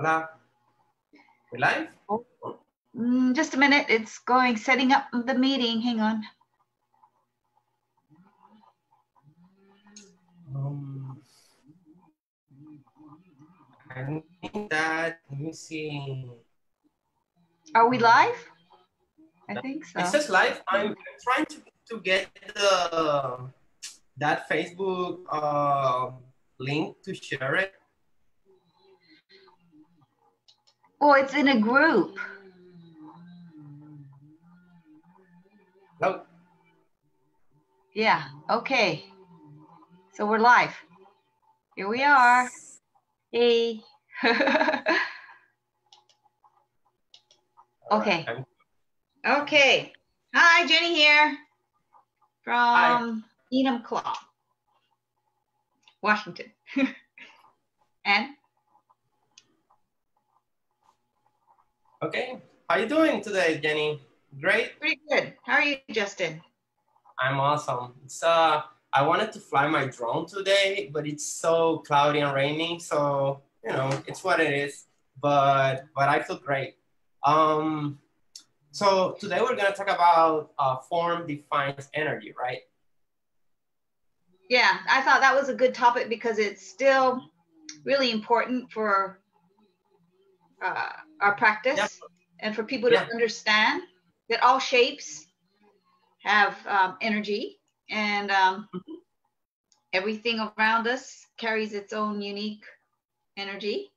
Hola. We live? Oh. Just a minute. It's going, setting up the meeting. Hang on. I think that, let me see. Are we live? I think so. It says live. I'm trying to get that Facebook link to share it. Oh, it's in a group. Hello? Yeah, okay. So we're live. Here we are. Hey. Okay. Right. Okay. Hi, Jenny here from Enumclaw, Washington. And? Okay. How you doing today, Jenny? Great? Pretty good. How are you, Justin? I'm awesome. It's I wanted to fly my drone today, but it's so cloudy and rainy, so you know, it's what it is. But I feel great. So today we're gonna talk about form defines energy, right? Yeah, I thought that was a good topic because it's still really important for our practice and for people to understand that all shapes have energy, and everything around us carries its own unique energy.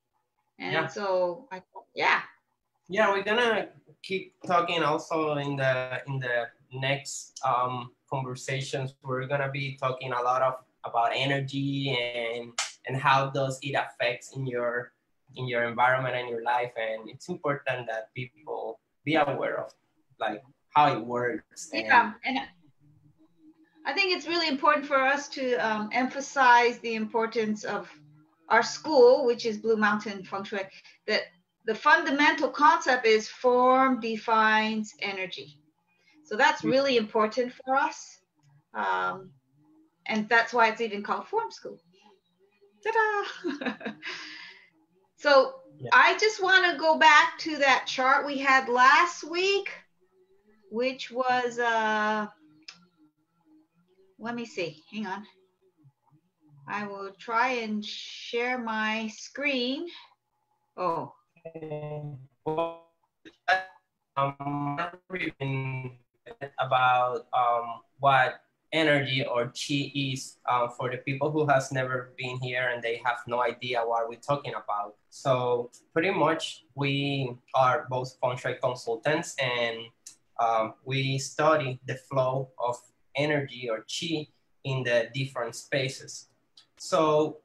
And so, yeah, we're gonna keep talking also in the next conversations. We're gonna be talking a lot about energy and how does it affects in your environment and your life, and it's important that people be aware of like how it works. And I think it's really important for us to emphasize the importance of our school, which is Blue Mountain Feng Shui, that the fundamental concept is form defines energy. So that's really important for us. And that's why it's even called form school. Ta-da! So I just want to go back to that chart we had last week, which was, let me see, hang on. I will try and share my screen. Oh. About what energy or chi is for the people who has never been here and they have no idea what we're talking about. So pretty much we are both feng shui consultants, and we study the flow of energy or chi in the different spaces. So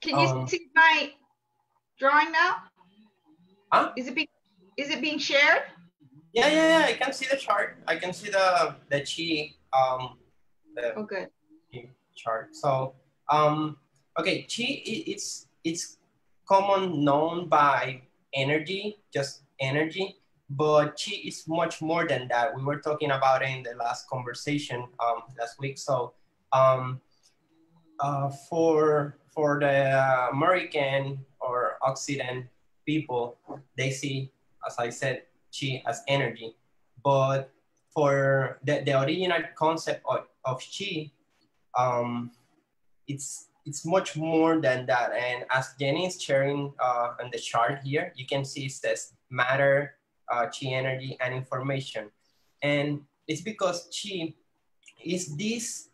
can you see my drawing now? Huh? Is it being shared? Yeah. I can see the chart. I can see the chi good. Chart. So okay, chi it's common known by energy, just energy, but chi is much more than that. We were talking about it in the last conversation last week. So for the American or Occident people, they see, as I said, chi as energy. But for the original concept of chi, it's much more than that. And as Jenny is sharing on the chart here, you can see it says matter, chi energy, and information. And it's because chi is this,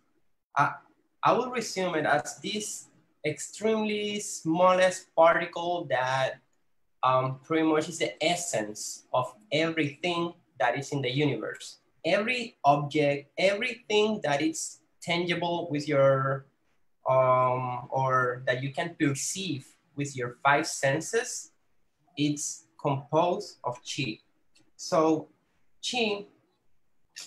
I would resume it as this extremely smallest particle that pretty much is the essence of everything that is in the universe. Every object, everything that is tangible with your, or that you can perceive with your five senses, it's composed of chi. So chi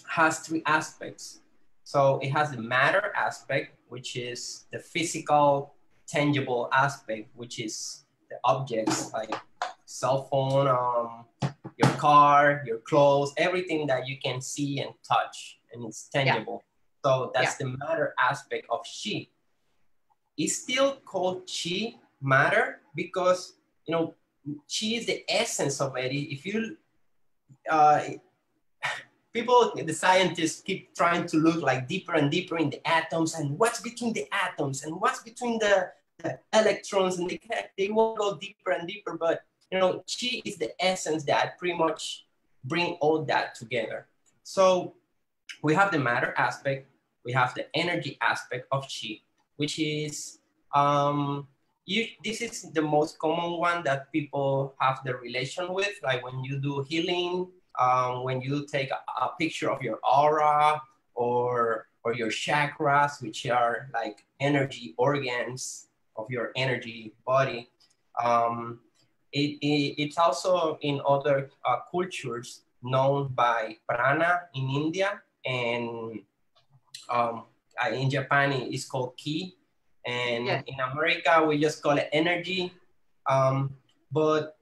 has three aspects. So it has the matter aspect, which is the physical, tangible aspect, which is the objects like cell phone, your car, your clothes, everything that you can see and touch, and it's tangible. So that's the matter aspect of chi. It's still called chi matter because, you know, Qi is the essence of it. If you, uh, people, the scientists keep trying to look like deeper and deeper in the atoms and what's between the atoms and what's between the electrons, and they won't go deeper and deeper, but you know, Qi is the essence that pretty much bring all that together. So we have the matter aspect, we have the energy aspect of Qi, which is, this is the most common one that people have the relation with, like when you do healing, when you take a picture of your aura or your chakras, which are like energy organs of your energy body. It's also in other cultures known by prana in India, and in Japan it's called ki, and Yes. in America we just call it energy. But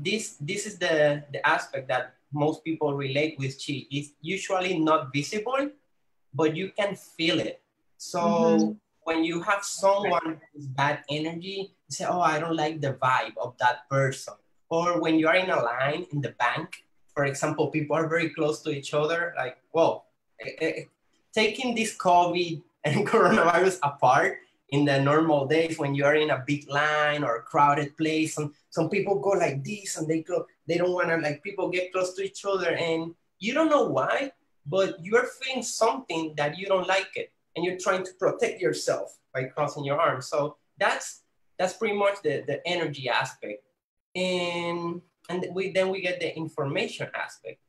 this is the aspect that most people relate with Qi. It's usually not visible, but you can feel it. So when you have someone with bad energy, you say, oh, I don't like the vibe of that person. Or when you are in a line in the bank, for example, people are very close to each other, like, well, taking this COVID and coronavirus apart, in the normal days when you are in a big line or a crowded place, some people go like this and they don't want to, like, people get close to each other and you don't know why, but you're feeling something that you don't like it and you're trying to protect yourself by crossing your arms. So that's pretty much the energy aspect. And then we get the information aspect.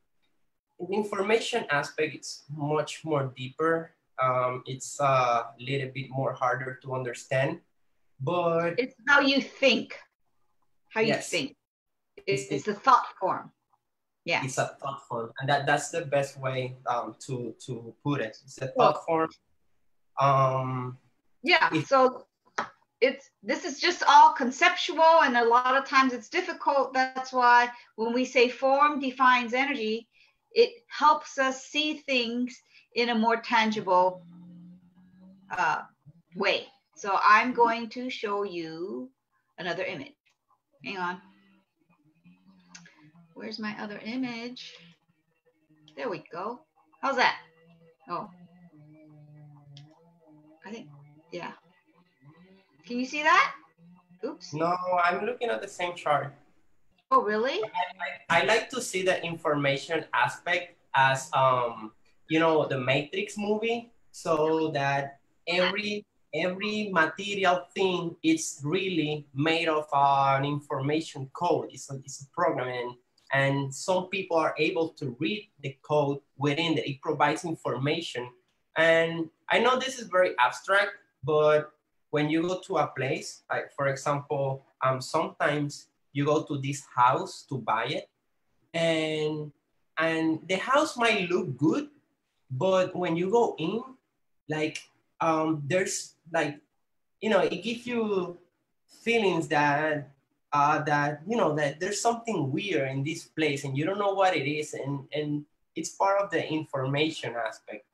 The information aspect, it's much more deeper. It's a little bit more harder to understand, but It's how you think. How you yes, think. It's the thought form. Yeah. It's a thought form, and that's the best way to put it. It's a So, thought form. Yeah. So this is just all conceptual, and a lot of times it's difficult. That's why when we say form defines energy, it helps us see things in a more tangible way. So I'm going to show you another image. Hang on. Where's my other image? There we go. How's that? Oh, I think, yeah. Can you see that? Oops. No, I'm looking at the same chart. Oh, really? I like to see the information aspect as you know, the Matrix movie, so that every material thing is really made of an information code. It's a program, and some people are able to read the code within it. It provides information. And I know this is very abstract, but when you go to a place, like for example, sometimes you go to this house to buy it, and the house might look good, but when you go in, like there's like, you know, it gives you feelings that that, you know, that there's something weird in this place and you don't know what it is, and it's part of the information aspect.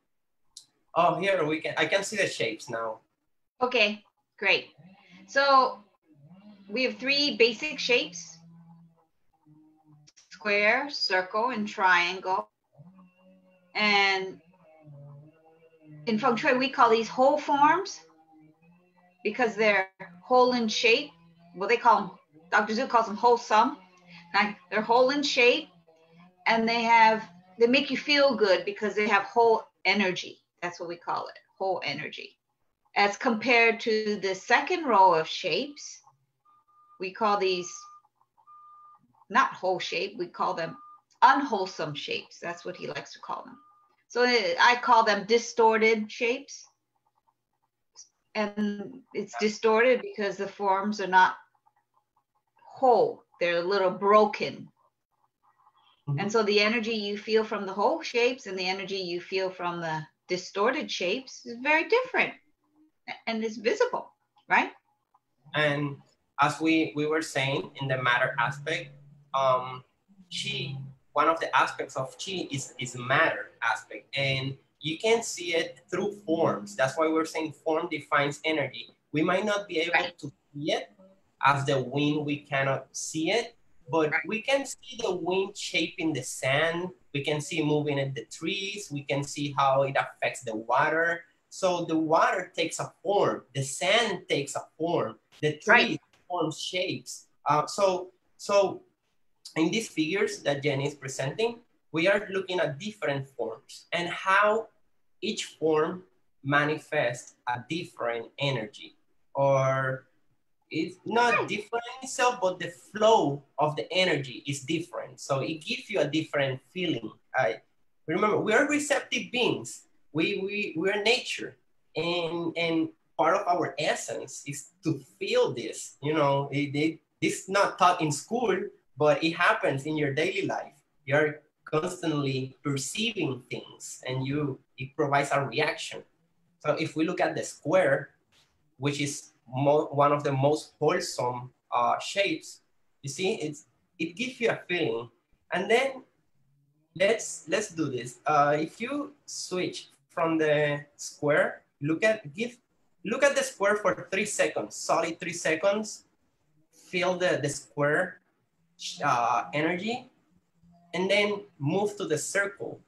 Oh, here I can see the shapes now. Okay, great. So we have three basic shapes: square, circle, and triangle. And in feng shui, we call these whole forms because they're whole in shape. Well, they call them, Dr. Zhu calls them wholesome. They're whole in shape, and they make you feel good because they have whole energy. That's what we call it, whole energy. As compared to the second row of shapes, we call these not whole shape, we call them unwholesome shapes. That's what he likes to call them. So I call them distorted shapes. And it's distorted because the forms are not whole, they're a little broken. And so the energy you feel from the whole shapes and the energy you feel from the distorted shapes is very different, and it's visible, right? And as we were saying in the matter aspect, Qi, one of the aspects of Qi is matter aspect, and you can see it through forms. That's why we're saying form defines energy. We might not be able to see it, as the wind, we cannot see it, but we can see the wind shaping the sand. We can see moving in the trees. We can see how it affects the water. So the water takes a form, the sand takes a form, the tree forms shapes. So in these figures that Jenny is presenting, we are looking at different forms and how each form manifests a different energy, or it's not different in itself, but the flow of the energy is different. So it gives you a different feeling. Remember, we are receptive beings. We're nature, and part of our essence is to feel this. You know, it's not taught in school, but it happens in your daily life. You're constantly perceiving things, and it provides a reaction. So if we look at the square, which is one of the most wholesome shapes, you see, it gives you a feeling. And then let's do this. If you switch from the square, look at the square for 3 seconds, solid 3 seconds. Feel the square energy, and then move to the circle.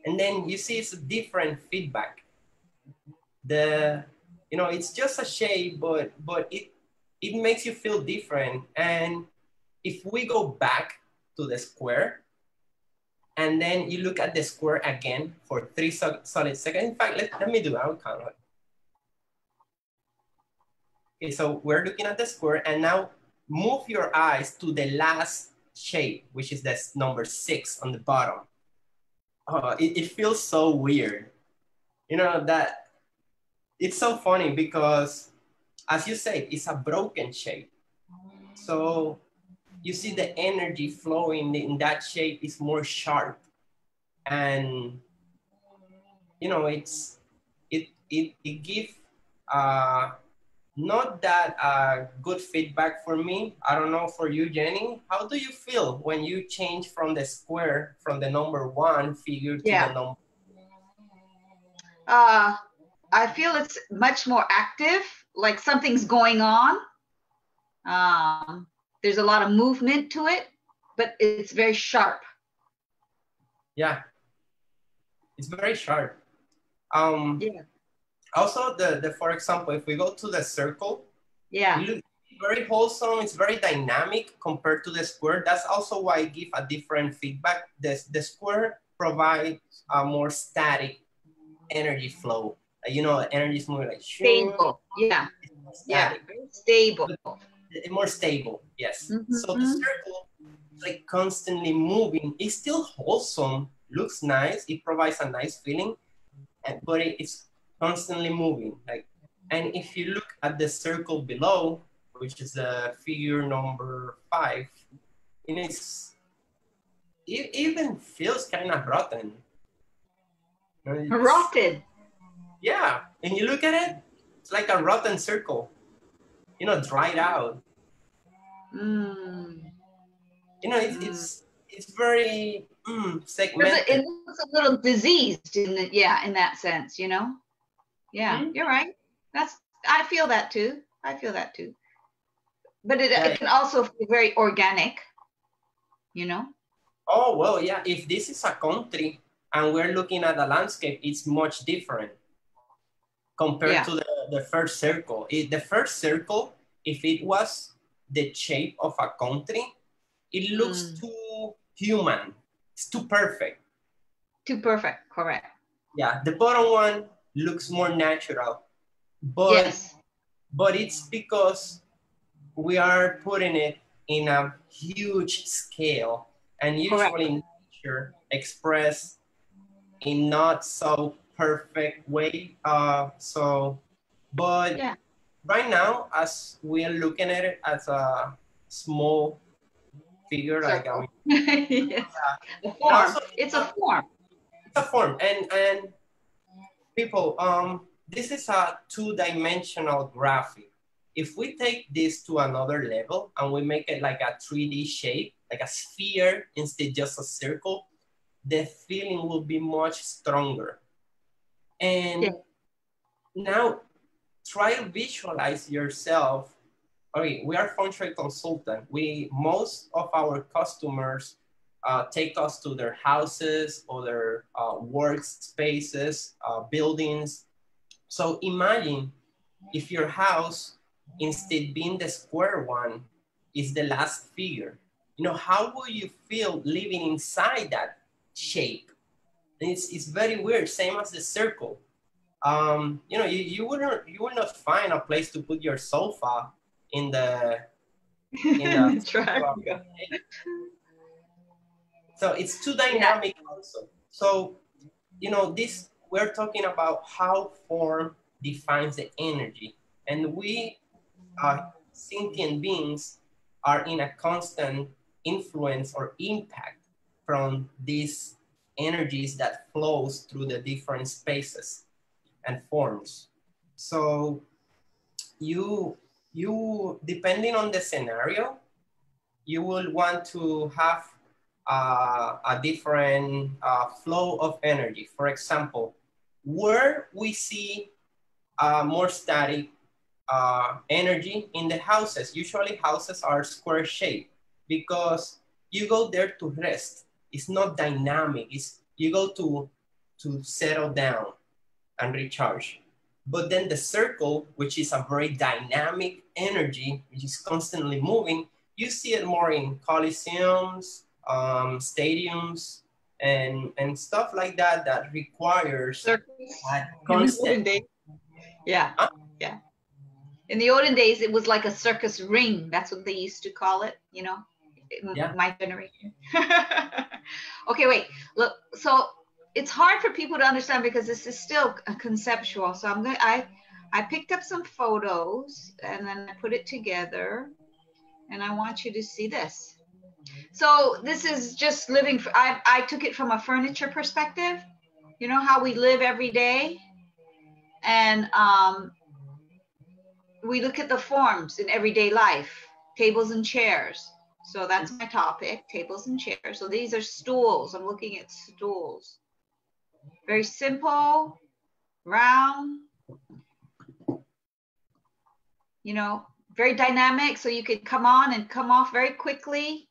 And then you see it's a different feedback. It's just a shape, but it makes you feel different. And if we go back to the square, and then you look at the square again for 3 solid seconds. In fact, let me do it. I'll count it. Okay, so we're looking at the square, and now move your eyes to the last shape, which is the number 6 on the bottom. It feels so weird. You know, that it's so funny because, as you said, it's a broken shape. So you see the energy flowing in that shape is more sharp. And, you know, it gives not that good feedback for me. I don't know for you, Jenny. How do you feel when you change from the square, from the number 1 figure to the number? I feel it's much more active, like something's going on. There's a lot of movement to it, but it's very sharp. Yeah, it's very sharp. Also, for example, if we go to the circle, it looks very wholesome. It's very dynamic compared to the square. That's also why I give a different feedback. The square provides a more static energy flow. Energy is more like stable. Very stable. More stable, yes. So the circle is like constantly moving. It's still wholesome, looks nice. It provides a nice feeling, but it's constantly moving. And if you look at the circle below, which is the figure number 5, it even feels kind of rotten. Rotten. Yeah, and you look at it, it's like a rotten circle. Dried out. It's very segmented. It looks a little diseased in that sense, Yeah, you're right. I feel that too. But it can also feel very organic, Oh, well, yeah. If this is a country and we're looking at the landscape, it's much different compared to the first circle. The first circle, if it was the shape of a country, it looks too human. It's too perfect. Too perfect, correct. Yeah, the bottom one looks more natural. But it's because we are putting it in a huge scale, and usually nature expressed in not so perfect way. But right now, as we are looking at it as a small figure, like a form. It's a form. It's a form, and people, this is a 2-dimensional graphic. If we take this to another level and we make it like a 3D shape, like a sphere instead just a circle, the feeling will be much stronger. And now try to visualize yourself okay, we are feng shui consultant. Most of our customers take us to their houses or their workspaces, buildings. So imagine if your house, instead being the square one, is the last figure. You know, how will you feel living inside that shape? And it's very weird, same as the circle. You know, you would not find a place to put your sofa in the Triangle. so it's too Yeah. dynamic also. So, you know, this we're talking about how form defines the energy, and we sentient beings are in a constant influence or impact from these energies that flows through the different spaces and forms. So you depending on the scenario, you will want to have a different flow of energy. For example, where we see more static energy in the houses. Usually houses are square shaped because you go there to rest. It's not dynamic. You go to settle down and recharge. But then the circle, which is a very dynamic energy, which is constantly moving, you see it more in coliseums, stadiums, and stuff like that that requires Circles. that In the constant. olden days. Yeah. Huh? Yeah. In the olden days, it was like a circus ring. That's what they used to call it, you know, Yeah. my generation. Okay, wait. Look, so it's hard for people to understand because this is still conceptual. So I picked up some photos and then I put it together, and I want you to see this. So this is just living. I took it from a furniture perspective. You know how we live every day, and we look at the forms in everyday life, tables and chairs. So that's my topic, tables and chairs. So these are stools. I'm looking at stools. Very simple, round, you know, very dynamic. So you could come on and come off very quickly.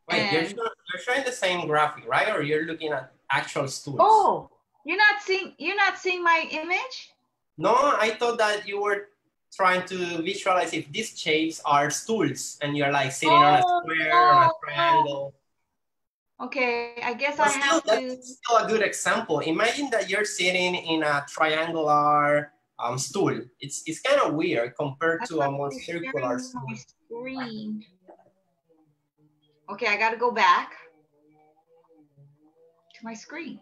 Wait, you're showing the same graphic, right? Or you're looking at actual stools? Oh, you're not seeing my image? No, I thought that you were trying to visualize if these shapes are stools and you're like sitting on a square, on a triangle. Okay, I guess But I still, have to. that's still a good example. Imagine that you're sitting in a triangular stool. It's kind of weird compared I to a thought more I was circular sharing my stool. screen. Okay, I got to go back to my screen.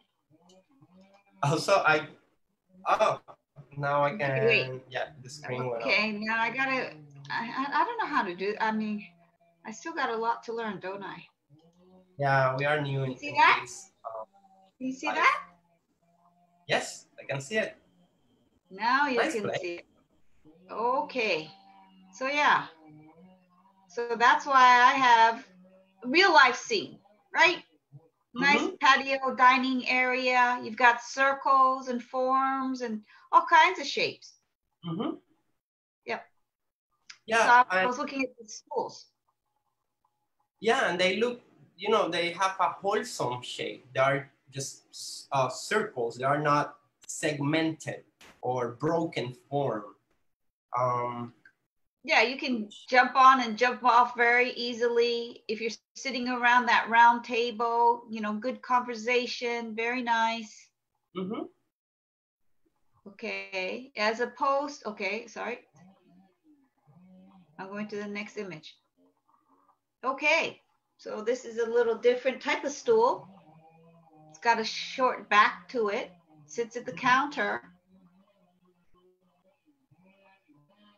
Also, now I Okay, wait. can, yeah, the screen went up. Okay, now I gotta. I don't know how to do. I mean, I still got a lot to learn, don't I? Yeah, we are new in See that? this Can you see life. that? Yes, I can see it. Now you Nice can play. see it. Okay. So yeah. So that's why I have a real life scene, right? Nice patio dining area. You've got circles and forms and all kinds of shapes. Yep. Yeah, So I was looking at the stools. yeah, and they look, you know, they have a wholesome shape. They are just circles. They are not segmented or broken form. Yeah, you can jump on and jump off very easily. If you're sitting around that round table, you know, good conversation, very nice. Okay, as opposed, okay, sorry. I'm going to the next image. Okay, so this is a little different type of stool. It's got a short back to it, sits at the counter.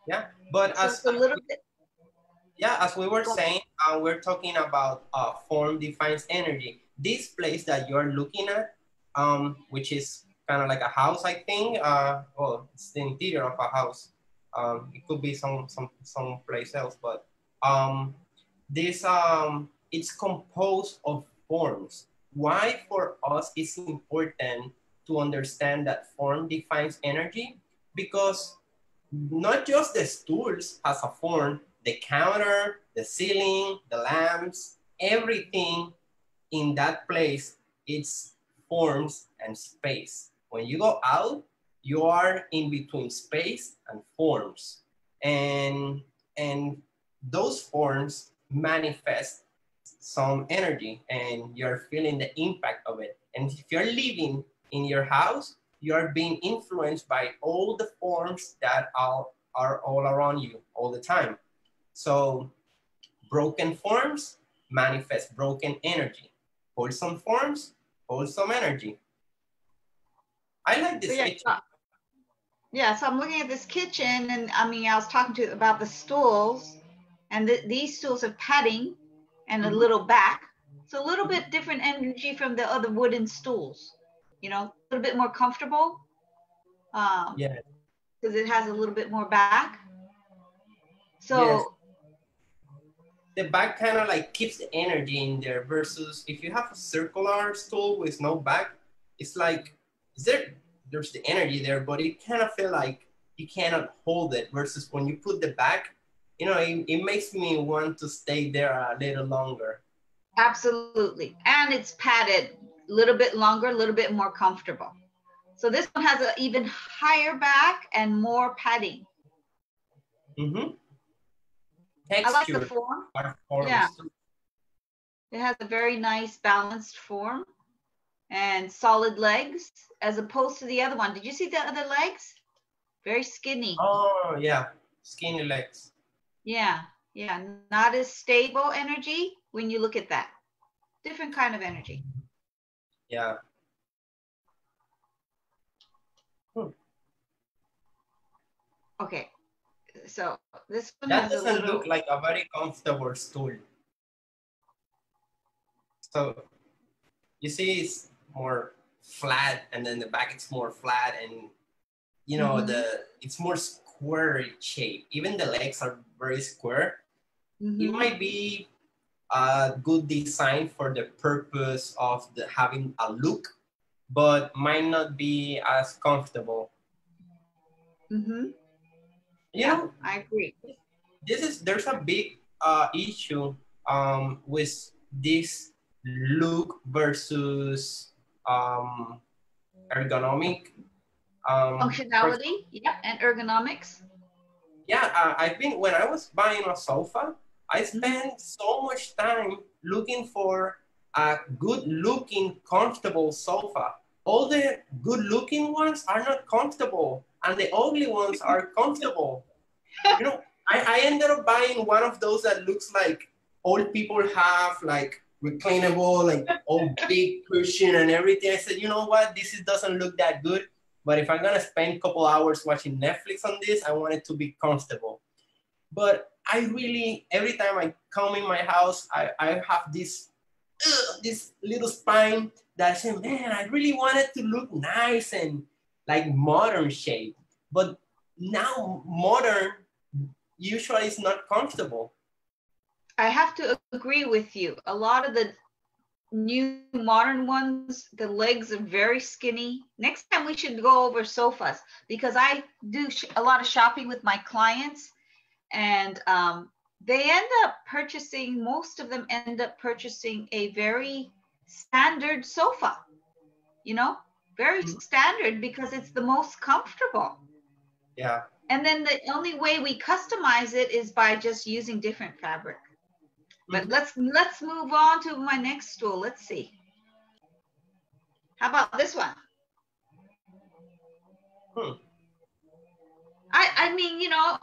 Yeah, but so it's a little bit. Yeah, as we were saying, we're talking about form defines energy. This place that you're looking at, which is kind of like a house, I think. Well, it's the interior of a house. It could be some place else, but this it's composed of forms. Why for us it's important to understand that form defines energy? Because not just the stools has a form, the counter, the ceiling, the lamps, everything in that place, it's forms and space. When you go out, you are in between space and forms. And, and those forms manifest some energy and you're feeling the impact of it. And if you're living in your house, you are being influenced by all the forms that are all around you all the time. So broken forms manifest broken energy. Wholesome forms, wholesome energy. I like So this yeah, kitchen. yeah. So I'm looking at this kitchen, and I mean, I was talking to you about the stools, and these stools have padding and a little back. So a little bit different energy from the other wooden stools. You know, a little bit more comfortable. Yeah. Because it has a little bit more back. Yes. So The back kind of like keeps the energy in there versus if you have a circular stool with no back, it's like, there's the energy there, but it kind of feel like you cannot hold it versus when you put the back, you know, it makes me want to stay there a little longer. absolutely. And it's padded a little bit longer, a little bit more comfortable. So this one has an even higher back and more padding. Mm-hmm. I like the Texture form. are Yeah, forms too. it has a very nice balanced form and solid legs as opposed to the other one. Did you see the other legs? Very skinny. Oh yeah, skinny legs. Yeah, yeah, not as stable energy when you look at that. Different kind of energy. Yeah. Hmm. Okay, so this one That has a doesn't look little, like a very comfortable stool. So you see it's more flat and then the back is more flat and you know it's more square shape. Even the legs are very square. It might be a good design for the purpose of having a look, but might not be as comfortable. You yeah, know, I agree. there's a big issue with this look versus um, ergonomic. For Functionality, yeah, and ergonomics. yeah, I've been when I was buying a sofa, I Mhm. spent so much time looking for a good-looking, comfortable sofa. All the good-looking ones are not comfortable, and the ugly ones are comfortable. You know, I ended up buying one of those that looks like old people have, like reclinable, like all big cushion and everything. I said, you know what, doesn't look that good. But if I'm gonna spend a couple hours watching Netflix on this, I want it to be comfortable. But I really, every time I come in my house, I have this little spine that I say, man, I really want it to look nice and like modern shape. But now modern usually is not comfortable. I have to agree with you. A lot of the new modern ones, the legs are very skinny. Next time we should go over sofas because I do a lot of shopping with my clients, and they end up purchasing, most of them end up purchasing a very standard sofa, you know, very standard because it's the most comfortable. Yeah. And then the only way we customize it is by just using different fabric. But Mm-hmm. let's move on to my next stool. Let's see. How about this one? Hmm. I mean, you know,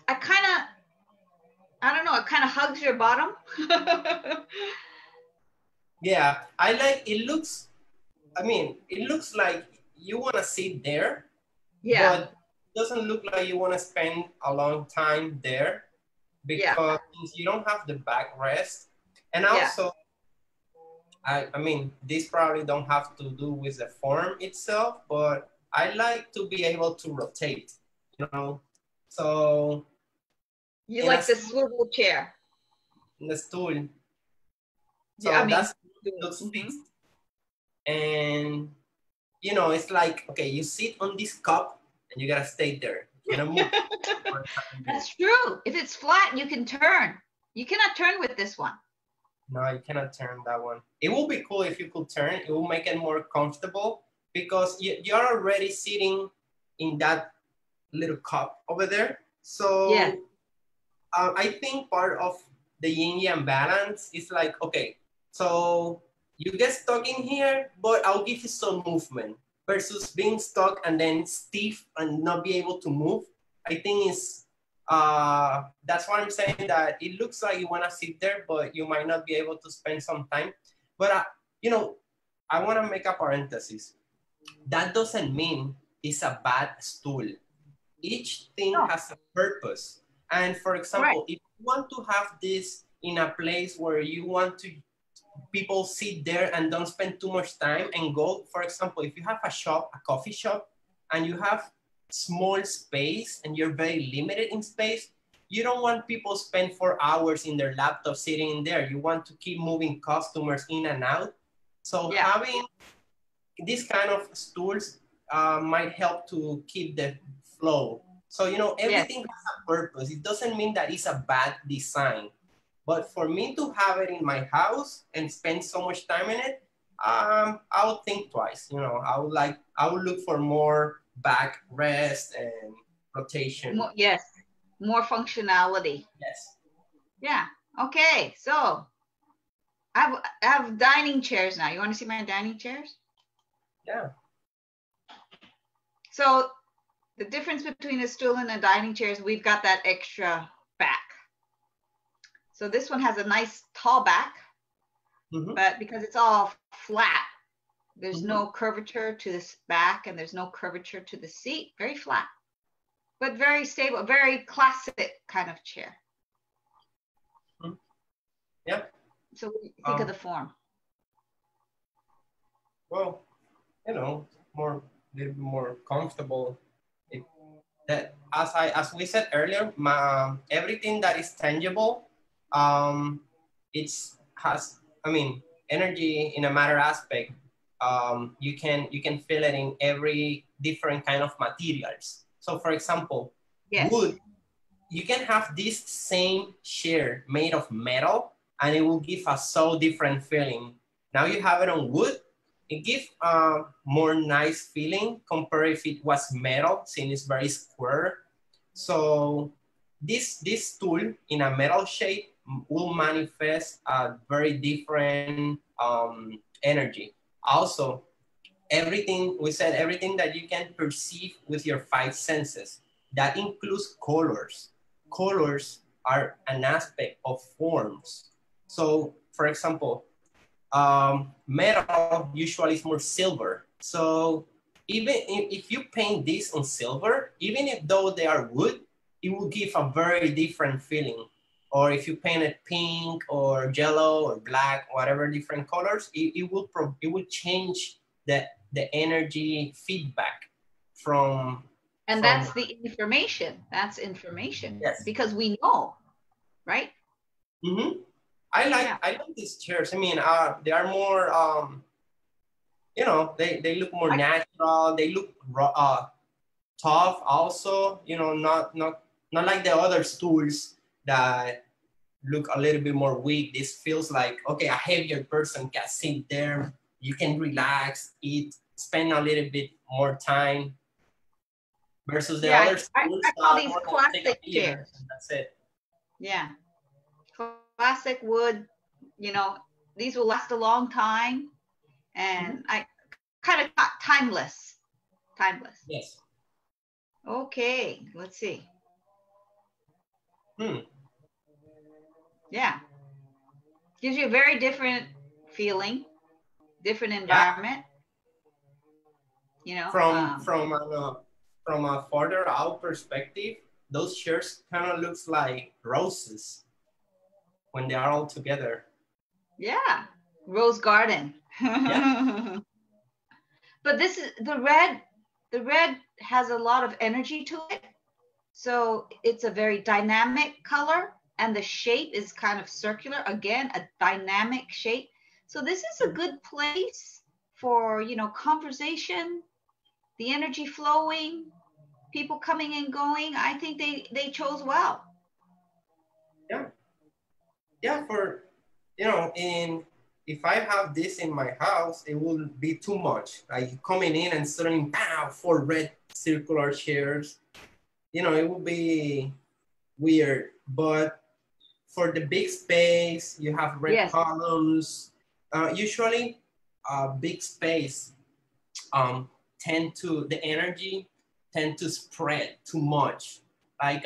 I kind of, I don't know, it kind of hugs your bottom. Yeah, I like it looks, I mean, it looks like you want to sit there, Yeah, but it doesn't look like you want to spend a long time there yeah, because you don't have the backrest. And yeah. also, I mean, this probably don't have to do with the form itself, but I like to be able to rotate, you know? So You in a like the stool, swivel chair. in the stool, Yeah, I so mean, that's looks fixed. And you know, it's like, okay, you sit on this cup and you gotta stay there. cannot move for the time being. That's true. If it's flat, you can turn. You cannot turn with this one. No, you cannot turn that one. It will be cool if you could turn. It will make it more comfortable because you're already sitting in that little cup over there. So Yeah. I think part of the yin yang balance is like, okay, so you get stuck in here, but I'll give you some movement versus being stuck and then stiff and not be able to move. I think is that's why I'm saying that it looks like you want to sit there, but you might not be able to spend some time. But you know, I want to make a parenthesis. That doesn't mean it's a bad stool. Each thing has a purpose. And for example, if you want to have this in a place where you want to people sit there and don't spend too much time and go, for example, if you have a shop, a coffee shop, and you have small space and you're very limited in space, you don't want people spend 4 hours in their laptop sitting in there. You want to keep moving customers in and out. So having this kind of stools might help to keep the flow. So, you know, everything has a purpose. It doesn't mean that it's a bad design. But for me to have it in my house and spend so much time in it, I would think twice. You know, I would look for more back rest and rotation. More functionality. Yes. Yeah. Okay. So I have dining chairs now. You want to see my dining chairs? Yeah. So the difference between a stool and a dining chair is we've got that extra back. So this one has a nice tall back, but because it's all flat, there's no curvature to this back and there's no curvature to the seat. Very flat, but very stable, very classic kind of chair. Yeah. So what do you think of the form? Well, you know, a little bit more comfortable. That as we said earlier, everything that is tangible, energy in a matter aspect. You can feel it in every different kind of materials. So, for example, wood, you can have this same chair made of metal, and it will give a so different feeling. Now you have it on wood. It gives a more nice feeling compared if it was metal, since it's very square. So this tool in a metal shape will manifest a very different energy. Also, everything that you can perceive with your 5 senses, that includes colors. Colors are an aspect of forms. So, for example, metal usually is more silver. So even if you paint this on silver, even if though they are wood, it will give a very different feeling. Or if you paint it pink or yellow or black, whatever different colors, it will change the energy feedback from. And that's the information. That's information. Yes. Because we know, right? Mm-hmm. I like these chairs. I mean, they are more, you know, they look more natural. They look tough also, you know, not like the other stools that look a little bit more weak. This feels like, okay, a heavier person can sit there. You can relax, eat, spend a little bit more time versus the other stools. I call these classic chairs. That's it. Yeah. Classic wood, you know, these will last a long time, and I kind of timeless. Yes. Okay, let's see. Yeah, gives you a very different feeling, different environment. You know, from a farther out perspective, those chairs kind of looks like roses when they are all together. Yeah, rose garden. Yeah. But this is the red. The red has a lot of energy to it, so it's a very dynamic color, and the shape is kind of circular. Again, a dynamic shape. So this is a good place for, you know, conversation, the energy flowing. people coming and going, I think they chose well. Yeah, yeah. For you know, if I have this in my house, it will be too much. Like coming in and suddenly, bam, 4 red circular chairs. You know, it will be weird. But for the big space, you have red Yes. columns. Usually, big space tend to the energy tend to spread too much. Like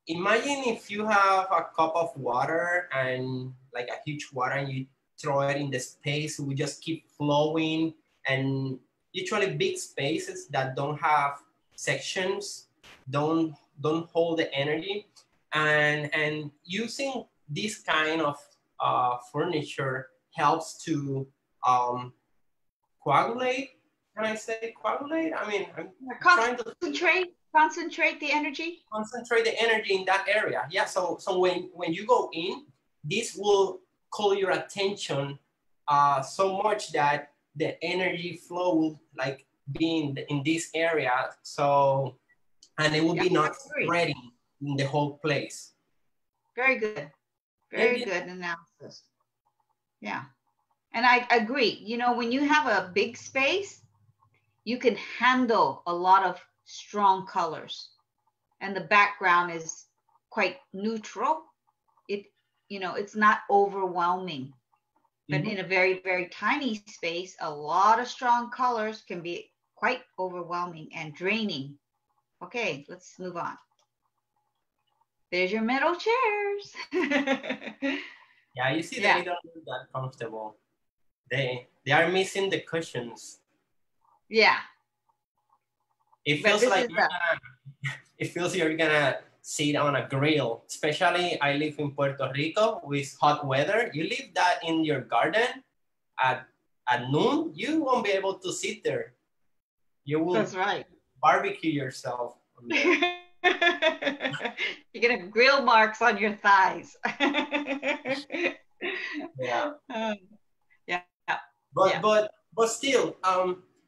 imagine if you have a cup of water and like a huge water and you throw it in the space, it will just keep flowing. And usually big spaces that don't have sections don't hold the energy. And using this kind of furniture helps to um, coagulate. Can I say coagulate? I mean, I'm trying to Concentrate the energy. concentrate the energy in that area. Yeah. So when you go in, this will call your attention so much that the energy flow will like be in this area. So and it will be not spreading in the whole place. Very good. Yeah, Very yeah. good analysis. Yeah. And I agree. You know, when you have a big space, you can handle a lot of strong colors and the background is quite neutral. It, you know, it's not overwhelming. But in a very, very tiny space, a lot of strong colors can be quite overwhelming and draining. Okay, let's move on. There's your metal chairs. Yeah, you see, they don't look that comfortable. They are missing the cushions. Yeah. It feels like it feels you're gonna sit on a grill. Especially, I live in Puerto Rico with hot weather. You leave that in your garden at noon, you won't be able to sit there. You will That's right. barbecue yourself. You're gonna grill marks on your thighs. Yeah. Yeah. But still,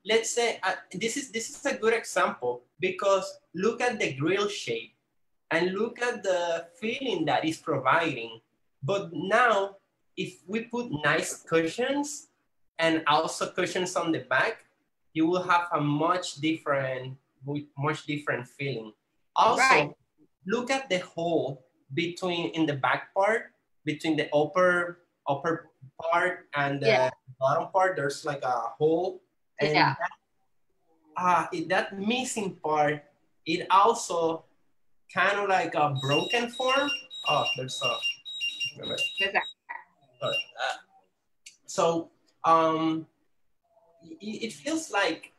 let's say this is a good example because look at the grill shape and look at the feeling that it's providing. But now, if we put nice cushions and also cushions on the back, you will have a much different feeling. Also, look at the hole between in the back part, between the upper part and the bottom part. There's like a hole, and that missing part, it also kind of like a broken form. Oh, there's a. So it feels like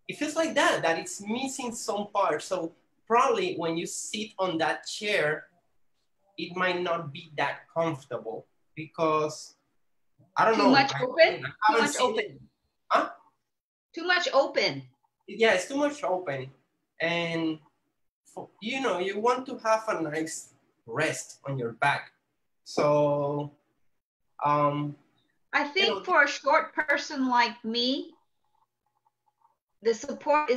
that it's missing some part. So probably when you sit on that chair, it might not be that comfortable because I don't know. Too much open. Too much open. Huh? Too much open. Yeah, it's too much open, and you know you want to have a nice rest on your back. So I think for a short person like me, the support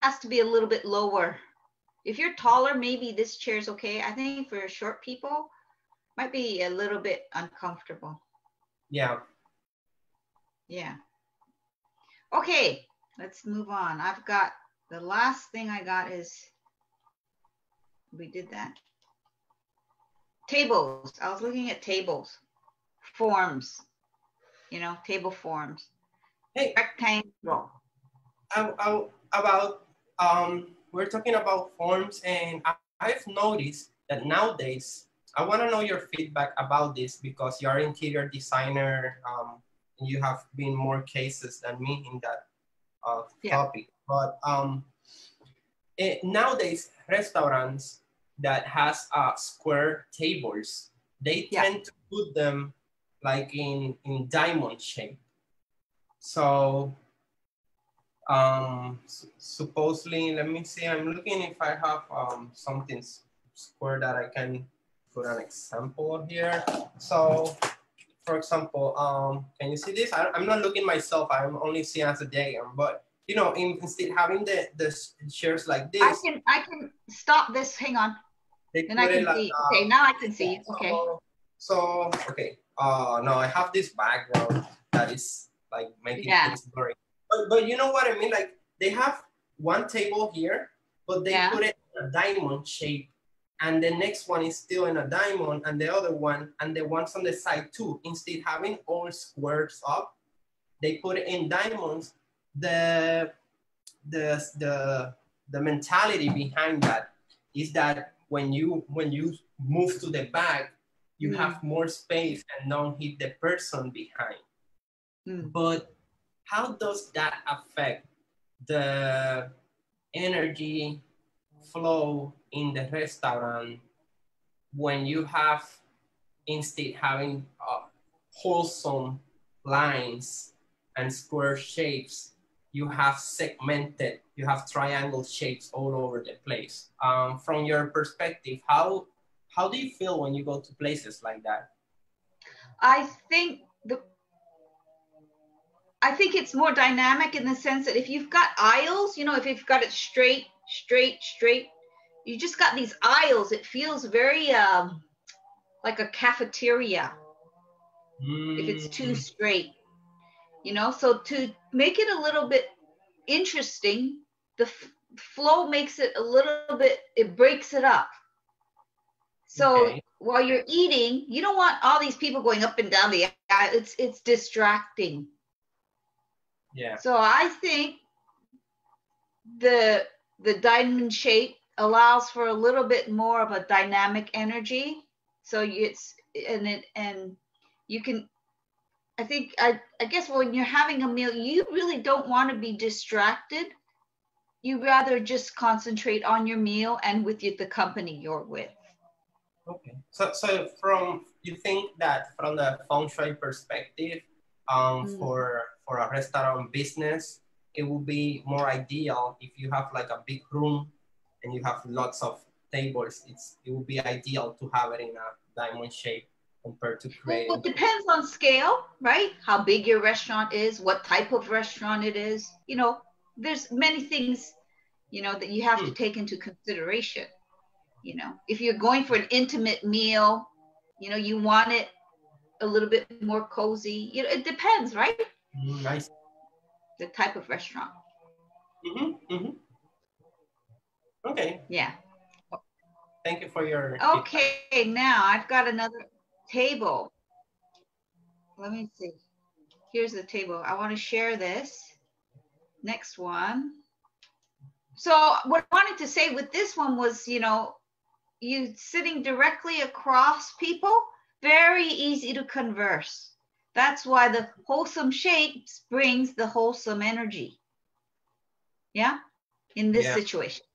has to be a little bit lower. If you're taller, maybe this chair's okay. I think for short people, might be a little bit uncomfortable. Yeah. Yeah. Okay, let's move on. I've got the last thing I got is we did that. Tables. I was looking at tables, forms. You know, table forms. Hey, rectangle. About we're talking about forms, and I've noticed that nowadays I want to know your feedback about this because you're an interior designer. And you have been more cases than me in that topic. But nowadays restaurants that has square tables, they tend to put them like in diamond shape. So supposedly, let me see, I'm looking if I have something square that I can put an example here. So for example, can you see this? I'm not looking myself, I'm only seeing as a diagram, but you know, instead having the chairs like I this, can stop this. Hang on. they Then I put it can like, see. Okay, now I can see you. Okay. so okay. No, I have this background that is like making Yeah. things blurry. But you know what I mean? Like they have one table here, but they Yeah. put it in a diamond shape. And the next one is still in a diamond, and the other one, and the ones on the side too. Instead having all squares up, they put it in diamonds. The the mentality behind that is that when you move to the back, you have more space and don't hit the person behind. But how does that affect the energy flow in the restaurant when you have, instead having wholesome lines and square shapes, you have segmented, you have triangle shapes all over the place. From your perspective, how do you feel when you go to places like that? I think it's more dynamic in the sense that if you've got aisles, you know, if you've got it straight, you just got these aisles. It feels very like a cafeteria if it's too straight, you know. So to make it a little bit interesting, the flow makes it a little bit, it breaks it up. So while you're eating, you don't want all these people going up and down the aisle. It's distracting. Yeah. So I think the diamond shape allows for a little bit more of a dynamic energy. So it's and you can, I think I guess when you're having a meal, you really don't want to be distracted. You rather just concentrate on your meal and with the company you're with. Okay. So from, you think that from the feng shui perspective, for a restaurant business, it would be more ideal if you have like a big room and you have lots of tables. It would be ideal to have it in a diamond shape compared to creating. Well, it depends on scale, right? How big your restaurant is, what type of restaurant it is. You know, there's many things, you know, that you have to take into consideration. You know, if you're going for an intimate meal, you know, you want it a little bit more cozy. You know, it depends, right? Nice. The type of restaurant. Okay. Yeah. Thank you for your okay feedback. Now I've got another table. Let me see. Here's the table. I want to share this. Next one. So what I wanted to say with this one was, you know, you sitting directly across people, very easy to converse. That's why the wholesome shapes brings the wholesome energy. Yeah, in this situation.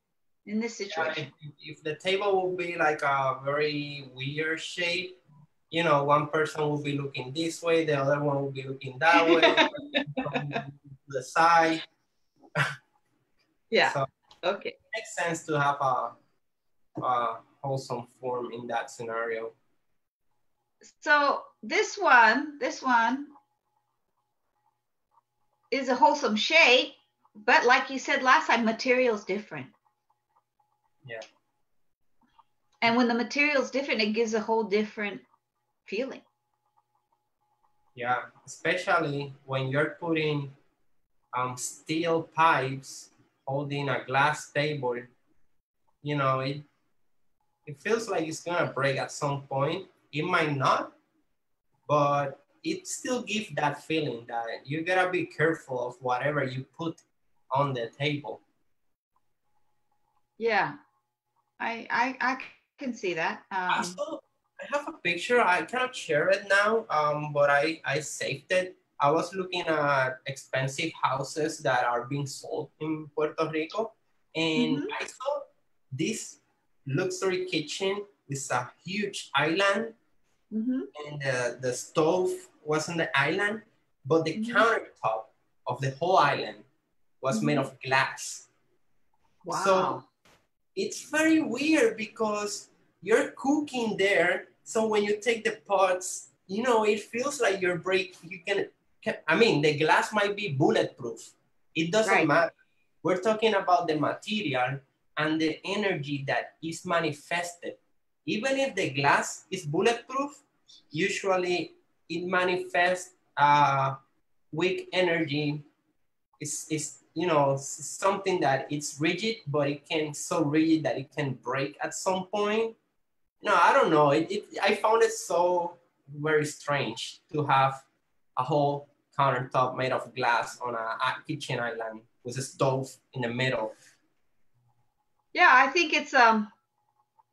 In this situation. Yeah, if the table will be like a very weird shape, you know, one person will be looking this way, the other one will be looking that way, from the side. Yeah. So okay. It makes sense to have a wholesome form in that scenario. So this one is a wholesome shape, but like you said last time, material is different. Yeah. And when the material is different, it gives a whole different feeling. Yeah, especially when you're putting steel pipes holding a glass table, you know, it feels like it's gonna break at some point. It might not, but it still gives that feeling that you gotta be careful of whatever you put on the table. Yeah, I can see that. Also, I have a picture. I cannot share it now, but I saved it. I was looking at expensive houses that are being sold in Puerto Rico, and I saw this luxury kitchen with a huge island, and the stove was on the island, but the countertop of the whole island was made of glass. Wow. So it's very weird because you're cooking there. So when you take the pots, you know, it feels like you can, I mean, the glass might be bulletproof, It doesn't Right. matter. We're talking about the material and the energy that is manifested. Even if the glass is bulletproof, usually it manifests weak energy. Is you know, something that it's rigid, but it can so rigid that it can break at some point. No, I don't know. I found it so very strange to have a whole countertop made of glass on a kitchen island with a stove in the middle. Yeah, I think it's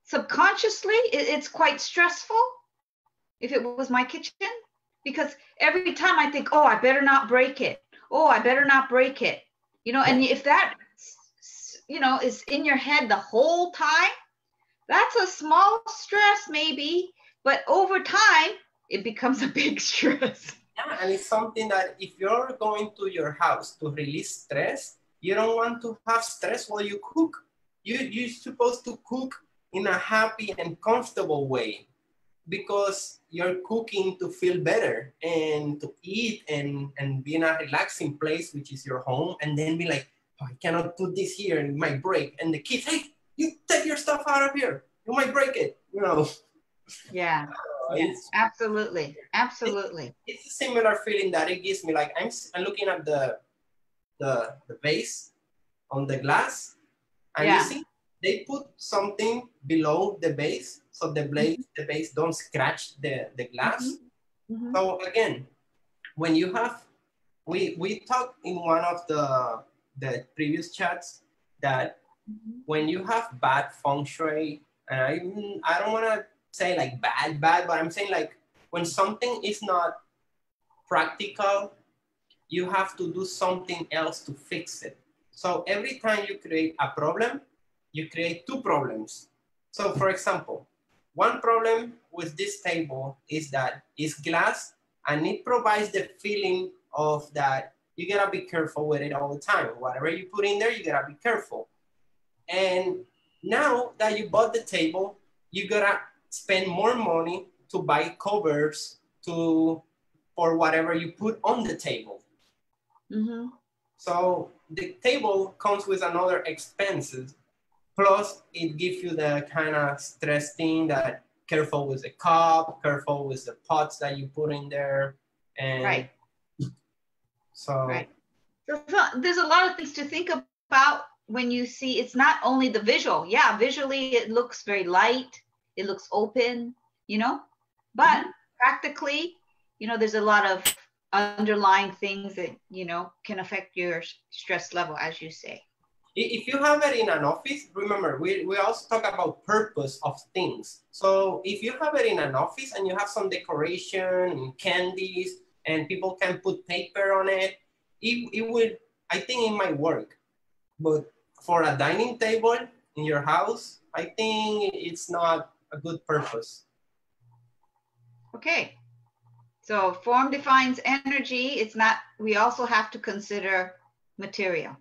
subconsciously it's quite stressful if it was my kitchen, because every time I think, oh, I better not break it. Oh, I better not break it. You know, and if that, you know, is in your head the whole time, that's a small stress maybe, but over time it becomes a big stress. Yeah, and it's something that if you're going to your house to release stress, you don't want to have stress while you cook. You're supposed to cook in a happy and comfortable way, because you're cooking to feel better and to eat and be in a relaxing place, which is your home, and then be like, oh, I cannot put this here, it might break. And the kids, hey, you take your stuff out of here, you might break it, you know. Yeah. Yes, absolutely. Absolutely. It's a similar feeling that it gives me. Like I'm looking at the vase on the glass, and you Yeah. see they put something below the base so the base don't scratch the glass. Mm-hmm. So again, when you have, we talked in one of the previous chats that when you have bad feng shui, and I don't want to say like bad, but I'm saying like when something is not practical, you have to do something else to fix it. So every time you create a problem, you create two problems. So for example, one problem with this table is that it's glass and it provides the feeling of that you gotta be careful with it all the time. Whatever you put in there, you gotta be careful. And now that you bought the table, you gotta spend more money to buy covers for whatever you put on the table. Mm-hmm. So the table comes with another expenses. Plus, it gives you the kind of stress thing that careful with the cup, careful with the pots that you put in there, and Right. so Right. So there's a lot of things to think about when you see. It's not only the visual. Yeah, visually it looks very light. It looks open, you know, but practically, you know, there's a lot of underlying things that, you know, can affect your stress level, as you say. if you have it in an office, remember, we also talk about purpose of things. So if you have it in an office and you have some decoration and candies and people can put paper on it, it would, I think it might work. But for a dining table in your house, I think it's not a good purpose. Okay. So form defines energy. It's not, we also have to consider material.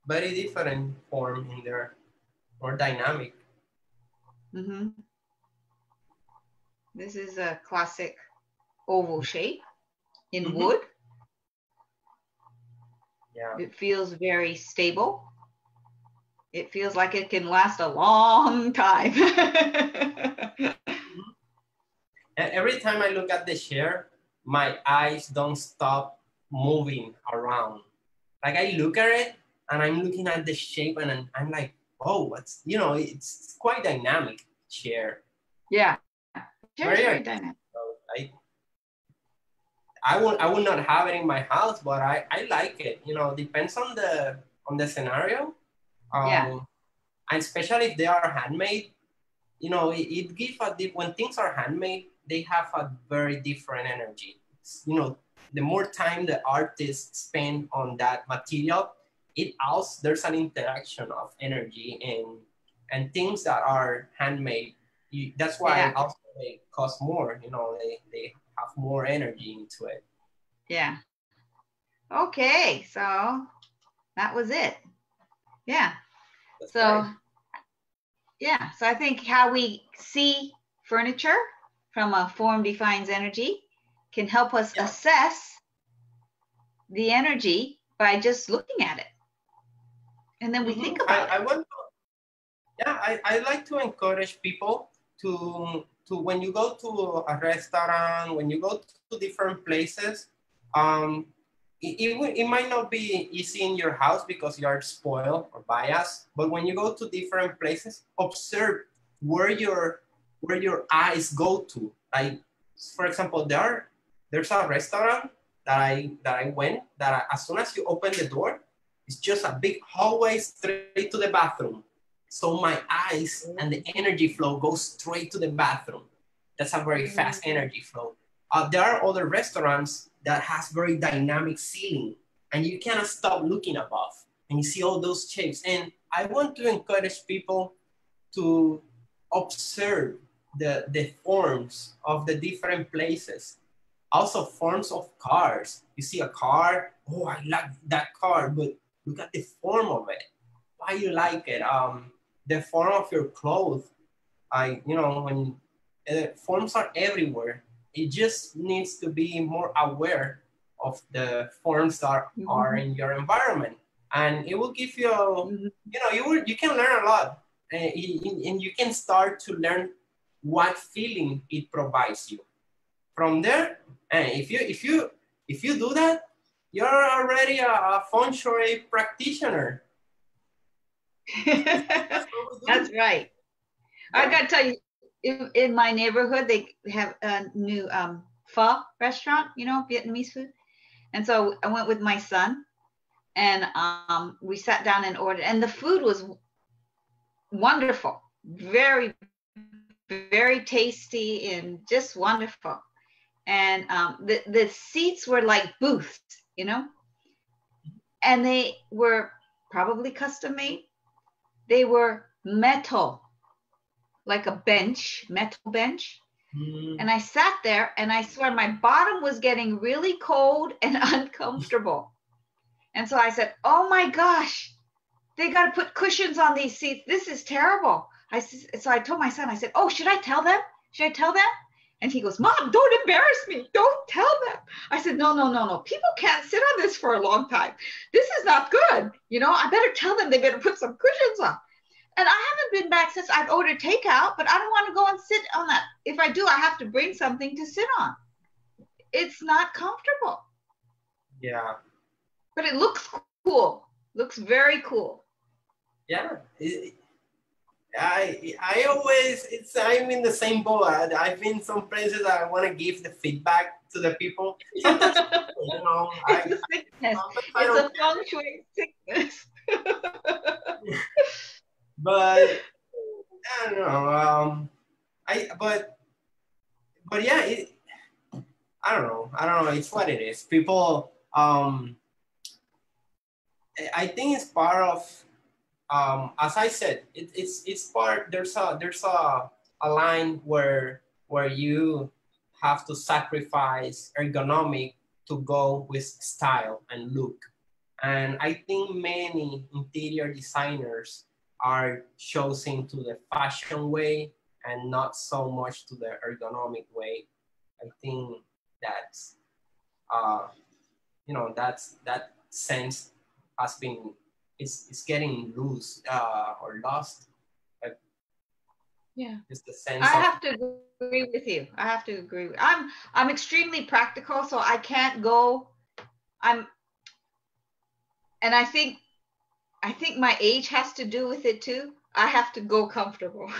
Very different form in there, more dynamic. Mm-hmm. This is a classic oval shape in wood. Yeah. It feels very stable. It feels like it can last a long time. And every time I look at the chair, my eyes don't stop moving around. Like I look at it and I'm looking at the shape and I'm like, oh, what's, you know, it's quite dynamic chair. Yeah, chair is very dynamic. I would not have it in my house, but I like it. You know, depends on the scenario. Yeah. And especially if they are handmade, you know, it gives when things are handmade, they have a very different energy. You know, the more time the artists spend on that material, it also, there's an interaction of energy and things that are handmade. That's why also they cost more. You know, they have more energy into it. Yeah. Okay, so that was it. Yeah. That's so right. Yeah, so I think how we see furniture from a form defines energy can help us assess the energy by just looking at it. And then we think about I it. want to, yeah, I like to encourage people to when you go to a restaurant, when you go to different places, it might not be easy in your house because you are spoiled or biased, but when you go to different places, observe where your eyes go to. Like, for example, there's a restaurant that I went that as soon as you open the door, it's just a big hallway straight to the bathroom. So my eyes and the energy flow goes straight to the bathroom. That's a very fast energy flow. There are other restaurants that has very dynamic ceiling, and you cannot stop looking above, and you see all those shapes. And I want to encourage people to observe the forms of the different places. Also forms of cars. You see a car, oh, I like that car, but look at the form of it. Why you like it? The form of your clothes. When forms are everywhere, it just needs to be more aware of the forms that are in your environment, and it will give you, you can learn a lot, and you can start to learn what feeling it provides you. From there, and if you do that, you're already a feng shui practitioner. That's right. Yeah. I gotta tell you, in my neighborhood, they have a new pho restaurant, Vietnamese food. And so I went with my son, and we sat down and ordered, and the food was wonderful, very, very tasty, and just wonderful. And the seats were like booths, and they were probably custom made. They were metal, like a bench, metal bench. And I sat there, and I swear my bottom was getting really cold and uncomfortable. And so I said, oh my gosh, they got to put cushions on these seats. This is terrible. So I told my son, I said, oh, should I tell them? Should I tell them? And he goes, Mom, don't embarrass me. Don't tell them. I said, no. People can't sit on this for a long time. This is not good. I better tell them they better put some cushions on. And I haven't been back since. I've ordered takeout, but I don't want to go and sit on that. If I do, I have to bring something to sit on. It's not comfortable. Yeah. But it looks cool. Looks very cool. Yeah. I'm in the same boat. I've been some places that I want to give the feedback to the people. Sometimes, it's a sickness. It's a feng shui sickness. But I don't know. But yeah, I don't know. It's what it is. People. I think it's part of. As I said, it's part. There's a line where you have to sacrifice ergonomic to go with style and look, and I think many interior designers are choosing to the fashion way and not so much to the ergonomic way. I think that's that sense has been it's getting loose or lost. Yeah, it's the sense. I have to agree with you. I'm extremely practical, so I can't go. And I think my age has to do with it too. I have to go comfortable.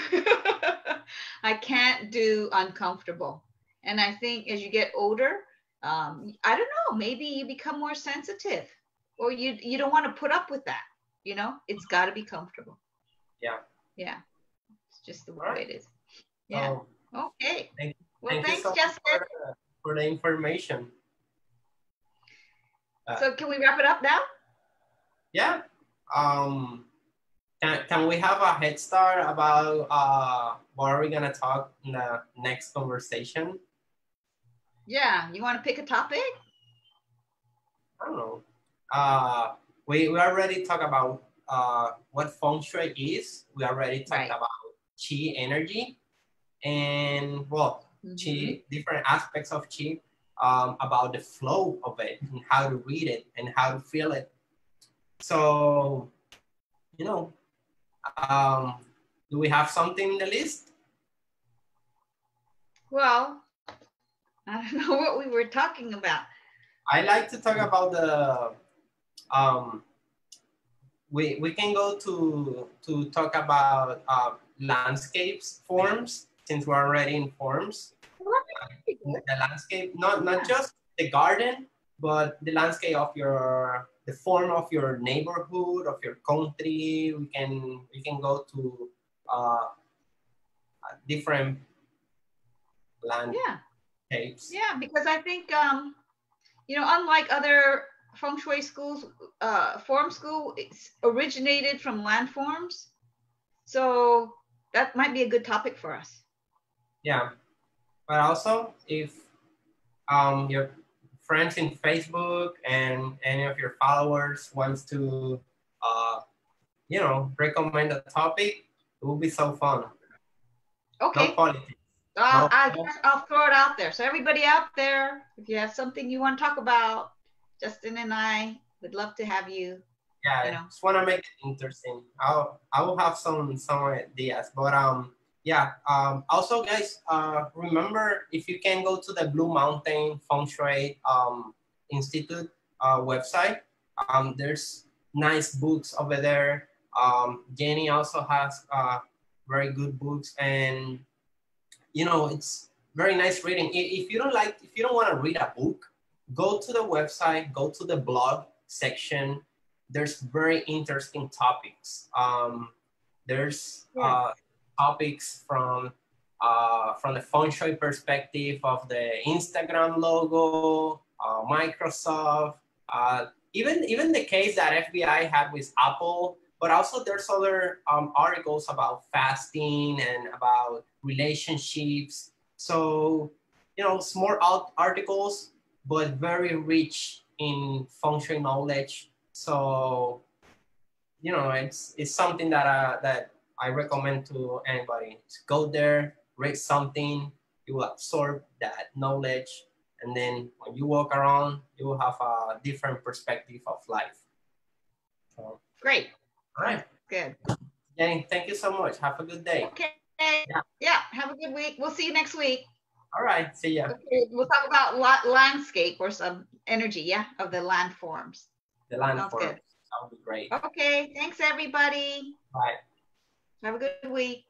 I can't do uncomfortable. And I think as you get older, I don't know, maybe you become more sensitive, or you don't want to put up with that. It's got to be comfortable. Yeah. Yeah. It's just the way it is. Yeah. Okay. Thanks, so Justin, for the information. So can we wrap it up now? Yeah. Can we have a head start about what are we gonna talk in the next conversation? Yeah, you want to pick a topic? I don't know. We already talked about what feng shui is. We already talked about qi energy, and qi, different aspects of qi. about the flow of it and how to read it and how to feel it. So, you know, um, do we have something in the list? Well, I don't know what we were talking about. I like to talk about the we can go to talk about landscapes forms, since we're already in forms. The landscape, not just the garden, but the landscape of the form of your neighborhood, of your country. We can go to different landscapes. Yeah, because I think you know, unlike other feng shui schools, form school it's originated from landforms, so that might be a good topic for us. Yeah, but also if your friends in Facebook and any of your followers wants to recommend a topic, it will be so fun. Okay. No politics. I'll throw it out there. So everybody out there, if you have something you want to talk about, Justin and I would love to have you. Yeah, just want to make it interesting. I will have some ideas, but yeah. Also, guys, remember, if you can go to the Blue Mountain Feng Shui Institute website, there's nice books over there. Jenny also has very good books, and it's very nice reading. If you don't want to read a book, go to the website, go to the blog section. There's very interesting topics. There's topics from the feng shui perspective of the Instagram logo, Microsoft, even the case that FBI had with Apple. But also there's other articles about fasting and about relationships. So, small articles, but very rich in feng shui knowledge. So, it's something that I recommend to anybody. To go there, read something, you will absorb that knowledge, and then when you walk around, you will have a different perspective of life. So, great. All right. Good. Jenny, thank you so much. Have a good day. Okay. Yeah. Have a good week. We'll see you next week. All right. See ya. Okay. We'll talk about landscape or some energy, of the landforms. The landforms. That would be great. Okay. Thanks, everybody. Bye. Have a good week.